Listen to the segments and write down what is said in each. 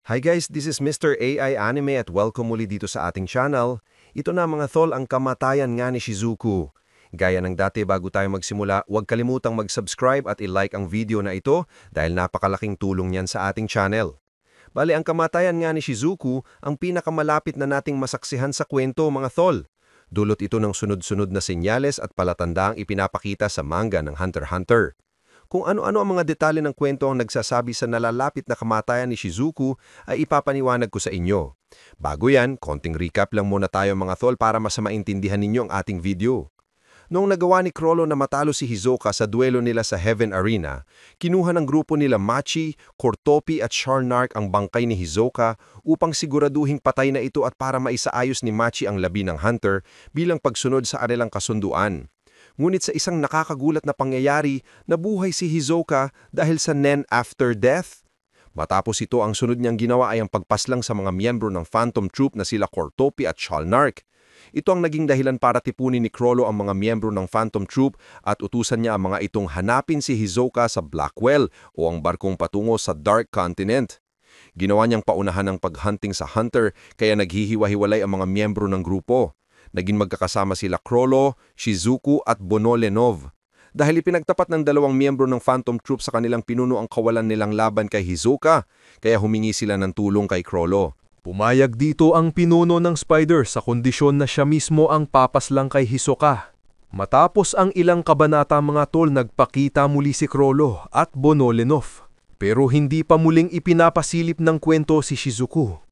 Hi guys, this is Mr. AI Anime at welcome muli dito sa ating channel. Ito na mga tol ang kamatayan nga ni Shizuku. Gaya ng dati bago tayo magsimula, huwag kalimutang mag-subscribe at i-like ang video na ito dahil napakalaking tulong niyan sa ating channel. Bali, ang kamatayan nga ni Shizuku ang pinakamalapit na nating masaksihan sa kwento mga tol. Dulot ito ng sunod-sunod na senyales at palatandaang ipinapakita sa manga ng Hunter x Hunter. Kung ano-ano ang mga detalye ng kwento ang nagsasabi sa nalalapit na kamatayan ni Shizuku ay ipapaniwanag ko sa inyo. Bago yan, konting recap lang muna tayo mga tol para mas maintindihan ninyo ang ating video. Noong nagawa ni Chrollo na matalo si Hisoka sa duelo nila sa Heaven Arena, kinuha ng grupo nila Machi, Cortopi at Sharnark ang bangkay ni Hisoka upang siguraduhing patay na ito at para maisaayos ni Machi ang labi ng Hunter bilang pagsunod sa kanilang kasunduan. Ngunit sa isang nakakagulat na pangyayari, nabuhay si Hisoka dahil sa Nen after death. Matapos ito, ang sunod niyang ginawa ay ang pagpaslang sa mga miyembro ng Phantom Troop na sila Cortopi at Sharnark. Ito ang naging dahilan para tipunin ni Chrollo ang mga miyembro ng Phantom Troop at utusan niya ang mga itong hanapin si Hisoka sa Blackwell o ang barkong patungo sa Dark Continent. Ginawa niyang paunahan ng paghunting sa Hunter kaya naghihiwa-hiwalay ang mga miyembro ng grupo. Naging magkakasama sila Chrollo, Shizuku at Bonolenov. Dahil ipinagtapat ng dalawang miyembro ng Phantom Troop sa kanilang pinuno ang kawalan nilang laban kay Hisoka, kaya humingi sila ng tulong kay Chrollo. Pumayag dito ang pinuno ng Spider sa kondisyon na siya mismo ang papaslang kay Hisoka. Matapos ang ilang kabanata mga tol, nagpakita muli si Chrollo at Bonolenov. Pero hindi pa muling ipinapasilip ng kwento si Shizuku.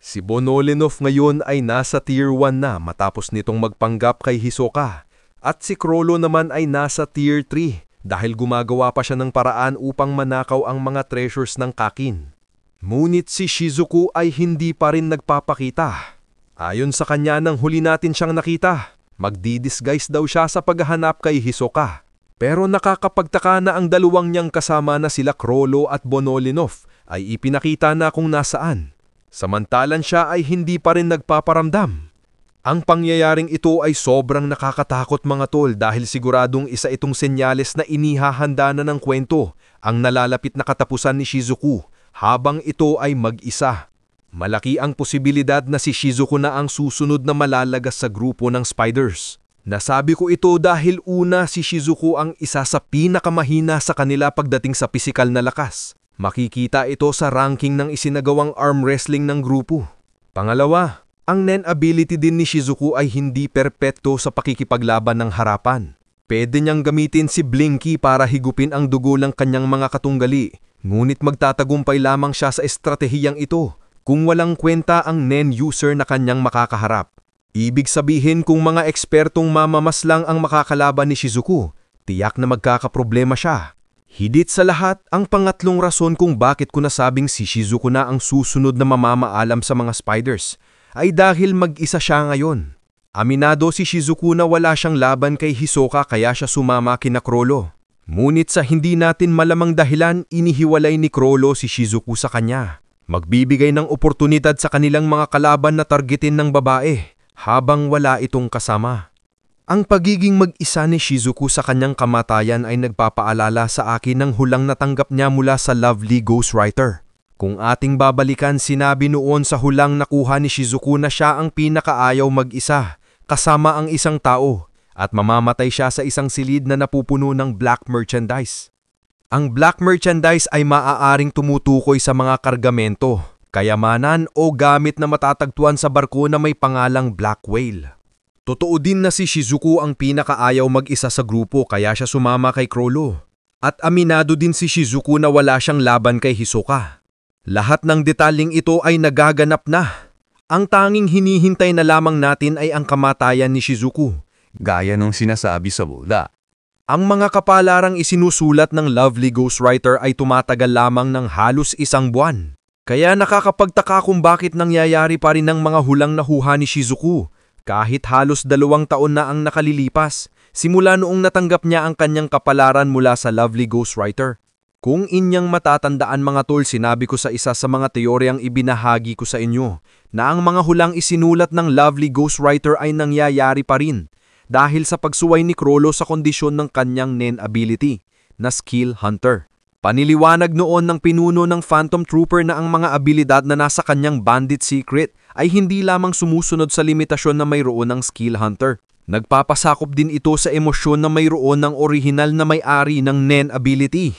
Si Bonolenov ngayon ay nasa Tier 1 na matapos nitong magpanggap kay Hisoka at si Chrollo naman ay nasa Tier 3 dahil gumagawa pa siya ng paraan upang manakaw ang mga treasures ng Kakin. Ngunit si Shizuku ay hindi pa rin nagpapakita. Ayon sa kanya nang huli natin siyang nakita, magdi-disguise daw siya sa paghahanap kay Hisoka. Pero nakakapagtaka na ang dalawang niyang kasama na sila Chrollo at Bonolenov ay ipinakita na kung nasaan. Samantalan siya ay hindi pa rin nagpaparamdam. Ang pangyayaring ito ay sobrang nakakatakot mga tol dahil siguradong isa itong senyales na inihahanda na ng kwento ang nalalapit na katapusan ni Shizuku habang ito ay mag-isa. Malaki ang posibilidad na si Shizuku na ang susunod na malalagas sa grupo ng Spiders. Nasabi ko ito dahil una si Shizuku ang isa sa pinakamahina sa kanila pagdating sa pisikal na lakas. Makikita ito sa ranking ng isinagawang arm wrestling ng grupo. Pangalawa, ang Nen ability din ni Shizuku ay hindi perpekto sa pakikipaglaban ng harapan. Pwede niyang gamitin si Blinky para higupin ang dugo ng kanyang mga katunggali, ngunit magtatagumpay lamang siya sa estratehiyang ito kung walang kwenta ang Nen user na kanyang makakaharap. Ibig sabihin kung mga ekspertong mamamaslang ang makakalaban ni Shizuku, tiyak na magkakaproblema siya. Higit sa lahat, ang pangatlong rason kung bakit ko nasabing si Shizuku na ang susunod na mamamaalam sa mga Spiders ay dahil mag-isa siya ngayon. Aminado si Shizuku na wala siyang laban kay Hisoka kaya siya sumama kina Chrollo. Ngunit sa hindi natin malamang dahilan, inihiwalay ni Chrollo si Shizuku sa kanya. Magbibigay ng oportunidad sa kanilang mga kalaban na targetin ng babae habang wala itong kasama. Ang pagiging mag-isa ni Shizuku sa kanyang kamatayan ay nagpapaalala sa akin ng hulang natanggap niya mula sa lovely ghostwriter. Kung ating babalikan, sinabi noon sa hulang nakuha ni Shizuku na siya ang pinakaayaw mag-isa, kasama ang isang tao, at mamamatay siya sa isang silid na napupuno ng black merchandise. Ang black merchandise ay maaaring tumutukoy sa mga kargamento, kayamanan o gamit na matatagpuan sa barko na may pangalang Black Whale. Totoo din na si Shizuku ang pinakaayaw mag-isa sa grupo kaya siya sumama kay Chrollo. At aminado din si Shizuku na wala siyang laban kay Hisoka. Lahat ng detaling ito ay nagaganap na. Ang tanging hinihintay na lamang natin ay ang kamatayan ni Shizuku, gaya nung sinasabi sa bulda. Ang mga kapalarang isinusulat ng lovely ghostwriter ay tumatagal lamang ng halos isang buwan. Kaya nakakapagtaka kung bakit nangyayari pa rin ang mga hulang nahuha ni Shizuku. Kahit halos 2 taon na ang nakalilipas, simula noong natanggap niya ang kanyang kapalaran mula sa lovely ghostwriter. Kung inyang matatandaan mga tol, sinabi ko sa isa sa mga teoryang ibinahagi ko sa inyo na ang mga hulang isinulat ng lovely ghostwriter ay nangyayari pa rin dahil sa pagsuway ni Chrollo sa kondisyon ng kanyang Nen ability na skill hunter. Paniliwanag noon ng pinuno ng Phantom Trooper na ang mga abilidad na nasa kanyang bandit secret ay hindi lamang sumusunod sa limitasyon na mayroon ng skill hunter. Nagpapasakop din ito sa emosyon na mayroon ng orihinal na may-ari ng Nen ability.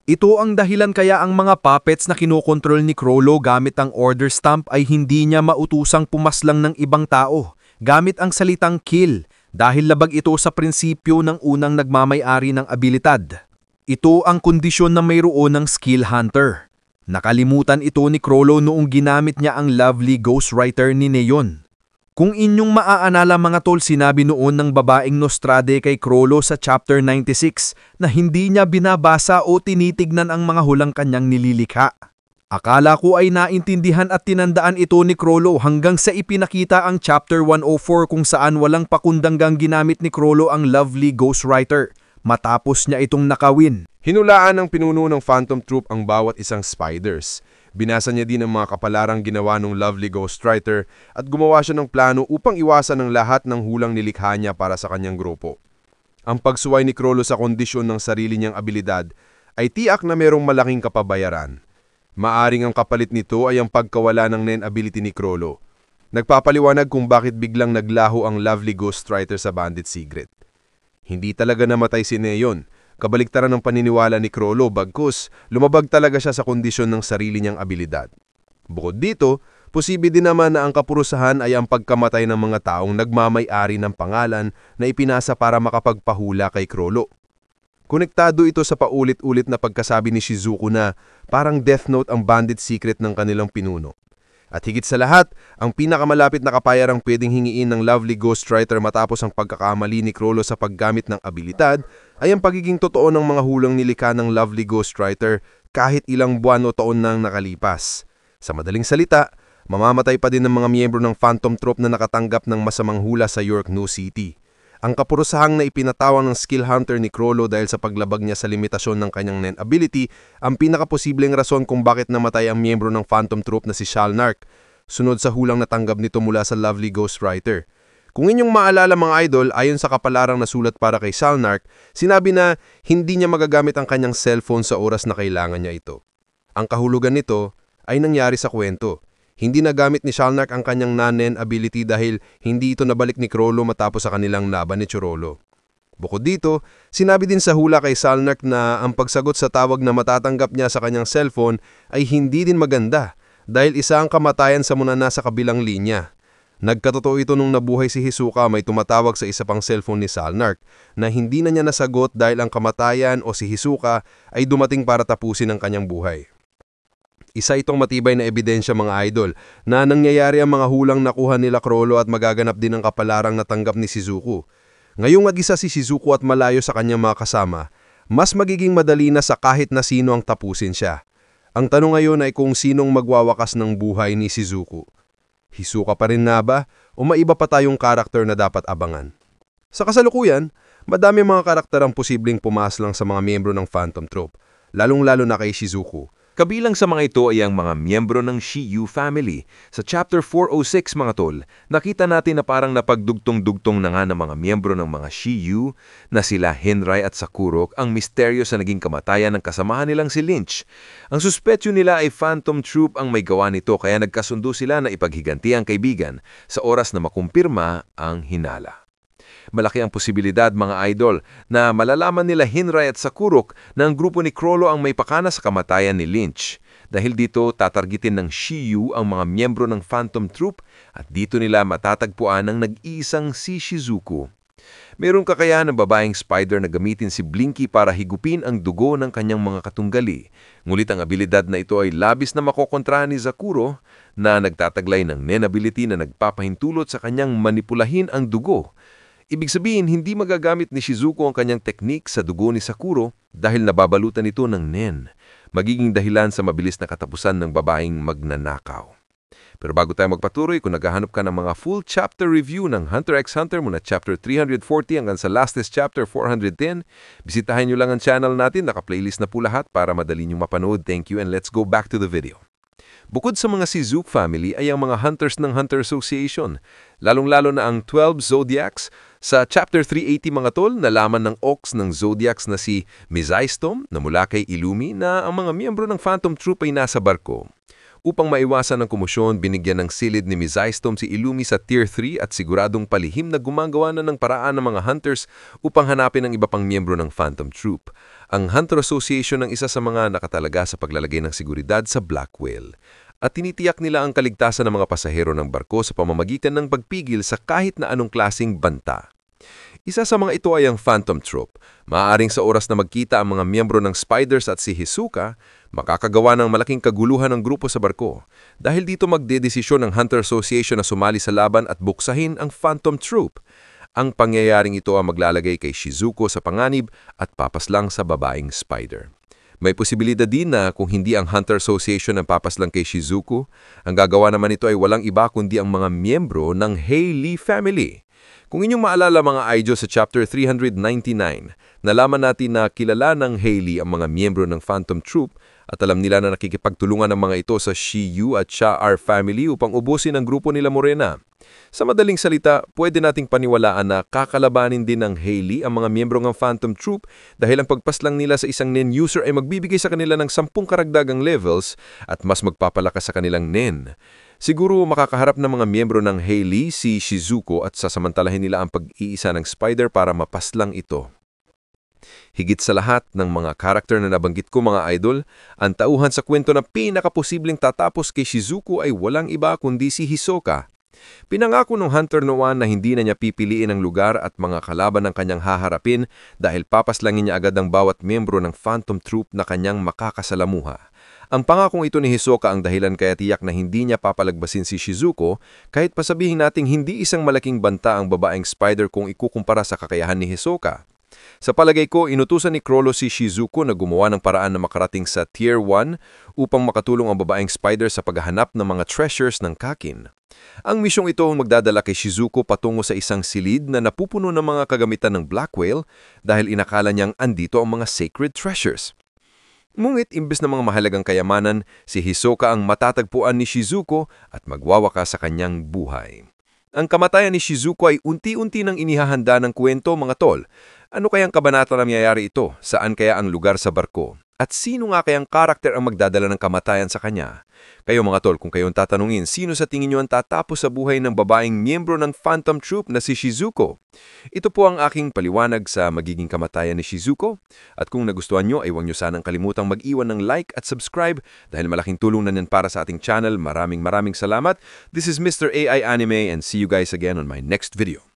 Ito ang dahilan kaya ang mga puppets na kinokontrol ni Chrollo gamit ang order stamp ay hindi niya mautusang pumaslang ng ibang tao gamit ang salitang kill dahil labag ito sa prinsipyo ng unang nagmamay-ari ng abilidad. Ito ang kondisyon na mayroon ng skill hunter. Nakalimutan ito ni Chrollo noong ginamit niya ang lovely ghostwriter ni Neon. Kung inyong maaalala mga tol, sinabi noon ng babaeng Nostrade kay Chrollo sa chapter 96 na hindi niya binabasa o tinitignan ang mga hulang kanyang nililikha. Akala ko ay naintindihan at tinandaan ito ni Chrollo hanggang sa ipinakita ang chapter 104 kung saan walang pakundanggang ginamit ni Chrollo ang lovely ghostwriter matapos niya itong nakawin. Hinulaan ng pinuno ng Phantom Troop ang bawat isang spiders. Binasa niya din ang mga kapalarang ginawa ng lovely ghostwriter at gumawa siya ng plano upang iwasan ang lahat ng hulang nilikha niya para sa kanyang grupo. Ang pagsuway ni Chrollo sa kondisyon ng sarili niyang abilidad ay tiyak na mayroong malaking kapabayaran. Maaring ang kapalit nito ay ang pagkawala ng Nen ability ni Chrollo. Nagpapaliwanag kung bakit biglang naglaho ang lovely ghostwriter sa bandit secret. Hindi talaga namatay si Neon. Kabaliktaran ng paniniwala ni Chrollo bagkus lumabag talaga siya sa kondisyon ng sarili niyang abilidad. Bukod dito, posible din naman na ang kapurusahan ay ang pagkamatay ng mga taong nagmamay-ari ng pangalan na ipinasa para makapagpahula kay Chrollo. Konektado ito sa paulit-ulit na pagkasabi ni Shizuku na parang Death Note ang bandit secret ng kanilang pinuno. At higit sa lahat, ang pinakamalapit na kapayarang pwedeng hingiin ng lovely ghostwriter matapos ang pagkakamali ni Chrollo sa paggamit ng abilidad ay ang pagiging totoo ng mga hulang nilikha ng lovely ghostwriter kahit ilang buwan o taon nang nakalipas. Sa madaling salita, mamamatay pa din ng mga miyembro ng Phantom Troop na nakatanggap ng masamang hula sa York New City. Ang kapurusahang na ipinatawag ng skill hunter ni Chrollo dahil sa paglabag niya sa limitasyon ng kanyang Nen ability ang pinakaposibleng rason kung bakit namatay ang miyembro ng Phantom Troop na si Shalnark, sunod sa hulang natanggap nito mula sa lovely ghostwriter. Kung inyong maalala mga idol, ayon sa kapalarang nasulat para kay Shalnark, sinabi na hindi niya magagamit ang kanyang cellphone sa oras na kailangan niya ito. Ang kahulugan nito ay nangyari sa kwento. Hindi nagamit ni Shalnark ang kanyang Nen ability dahil hindi ito nabalik ni Chrollo matapos sa kanilang laban ni Chrollo. Bukod dito, sinabi din sa hula kay Shalnark na ang pagsagot sa tawag na matatanggap niya sa kanyang cellphone ay hindi din maganda dahil isa ang kamatayan sa muna nasa kabilang linya. Nagkatotoo ito nung nabuhay si Hisoka may tumatawag sa isa pang cellphone ni Shalnark na hindi na niya nasagot dahil ang kamatayan o si Hisoka ay dumating para tapusin ang kanyang buhay. Isa itong matibay na ebidensya mga idol na nangyayari ang mga hulang nakuha nila Chrollo at magaganap din ang kapalarang natanggap ni Shizuku. Ngayong mag-isa si Shizuku at malayo sa kanyang mga kasama, mas magiging madali na sa kahit na sino ang tapusin siya. Ang tanong ngayon ay kung sinong magwawakas ng buhay ni Shizuku. Hisoka pa rin na ba o maiba pa tayong karakter na dapat abangan? Sa kasalukuyan, madami mga karakter ang posibleng pumaslang sa mga miyembro ng Phantom Troop, lalong-lalo na kay Shizuku. Kabilang sa mga ito ay ang mga miyembro ng Shiyu family. Sa chapter 406 mga tol, nakita natin na parang napagdugtong-dugtong na nga ng mga miyembro ng mga Shiyu na sila Henrai at Sakurok ang misteryo sa naging kamatayan ng kasamahan nilang si Lynch. Ang suspetyo nila ay Phantom Troop ang may gawa nito kaya nagkasundo sila na ipaghiganti ang kaibigan sa oras na makumpirma ang hinala. Malaki ang posibilidad mga idol na malalaman nila Henrai at Sakurok na ang grupo ni Chrollo ang may pakana sa kamatayan ni Lynch. Dahil dito tatargetin ng Shiyu ang mga miyembro ng Phantom Troop at dito nila matatagpuan ang nag-iisang si Shizuku. Mayroong kakayahan ng babaeng spider na gamitin si Blinky para higupin ang dugo ng kanyang mga katunggali. Ngunit ang abilidad na ito ay labis na makokontra ni Sakuro na nagtataglay ng Nen ability na nagpapahintulot sa kanyang manipulahin ang dugo. Ibig sabihin, hindi magagamit ni Shizuku ang kanyang teknik sa dugo ni Sakuro dahil nababalutan ito ng Nen. Magiging dahilan sa mabilis na katapusan ng babaeng magnanakaw. Pero bago tayo magpatuloy, kung naghahanap ka ng mga full chapter review ng Hunter x Hunter muna chapter 340 hanggang sa lastest chapter 410, bisitahin nyo lang ang channel natin, naka-playlist na po lahat para madali nyo mapanood. Thank you and let's go back to the video. Bukod sa mga Shizuku family ay ang mga hunters ng Hunter Association, lalong-lalo na ang 12 Zodiacs. Sa Chapter 380 mga tol, nalaman ng Ox ng Zodiacs na si Mizaistom na mula kay Illumi na ang mga miyembro ng Phantom Troop ay nasa barko. Upang maiwasan ang komosyon, binigyan ng silid ni Mizaistom si Illumi sa Tier 3 at siguradong palihim na gumagawa na ng paraan ng mga hunters upang hanapin ang iba pang miyembro ng Phantom Troop. Ang Hunter Association ang isa sa mga nakatalaga sa paglalagay ng seguridad sa Black Whale. At tinitiyak nila ang kaligtasan ng mga pasahero ng barko sa pamamagitan ng pagpigil sa kahit na anong klasing banta. Isa sa mga ito ay ang Phantom Troop. Maaaring sa oras na magkita ang mga miyembro ng Spiders at si Hisoka, makakagawa ng malaking kaguluhan ng grupo sa barko. Dahil dito magdedesisyon ng Hunter Association na sumali sa laban at buksahin ang Phantom Troop. Ang pangyayaring ito ang maglalagay kay Shizuko sa panganib at papaslang sa babaeng Spider. May posibilidad din na kung hindi ang Hunter Association ang papaslang kay Shizuko, ang gagawa naman ito ay walang iba kundi ang mga miyembro ng Hailey family. Kung inyong maalala mga idol sa Chapter 399, nalaman natin na kilala ng Hailey ang mga miyembro ng Phantom Troop at alam nila na nakikipagtulungan ng mga ito sa Shiyu at Char family upang ubusin ang grupo nila Morena. Sa madaling salita, pwede nating paniwalaan na kakalabanin din ng Hailey ang mga miyembro ng Phantom Troop dahil ang pagpaslang nila sa isang NEN user ay magbibigay sa kanila ng 10 karagdagang levels at mas magpapalakas sa kanilang NEN. Siguro makakaharap ng mga miyembro ng Hailey si Shizuko at sasamantalahin nila ang pag-iisa ng Spider para mapaslang ito. Higit sa lahat ng mga karakter na nabanggit ko mga idol, ang tauhan sa kwento na pinakaposibleng tatapos kay Shizuko ay walang iba kundi si Hisoka. Pinangako ng Hunter noon na hindi na niya pipiliin ang lugar at mga kalaban ng kanyang haharapin dahil papaslangin niya agad ang bawat miyembro ng Phantom Troop na kanyang makakasalamuha. Ang pangakong ito ni Hisoka ang dahilan kaya tiyak na hindi niya papalagbasin si Shizuko kahit pasabihin nating hindi isang malaking banta ang babaeng Spider kung ikukumpara sa kakayahan ni Hisoka. Sa palagay ko, inutusan ni Chrollo si Shizuko na gumawa ng paraan na makarating sa Tier 1 upang makatulong ang babaeng Spider sa paghahanap ng mga treasures ng Kakin. Ang misyong ito ang magdadala kay Shizuko patungo sa isang silid na napupuno ng mga kagamitan ng Black Whale dahil inakala niyang andito ang mga sacred treasures. Ngunit imbes na mga mahalagang kayamanan, si Hisoka ang matatagpuan ni Shizuko at magwawaka sa kanyang buhay. Ang kamatayan ni Shizuko ay unti-unti nang inihahanda ng kwento mga tol. Ano kayang kabanata na nangyayari ito? Saan kaya ang lugar sa barko? At sino nga kayang karakter ang magdadala ng kamatayan sa kanya? Kayo mga tol, kung kayong tatanungin, sino sa tingin nyo ang tatapos sa buhay ng babaeng miyembro ng Phantom Troop na si Shizuko? Ito po ang aking paliwanag sa magiging kamatayan ni Shizuko. At kung nagustuhan nyo, ay huwag nyo sanang kalimutang mag-iwan ng like at subscribe dahil malaking tulong na yan para sa ating channel. Maraming salamat. This is Mr. AI Anime and see you guys again on my next video.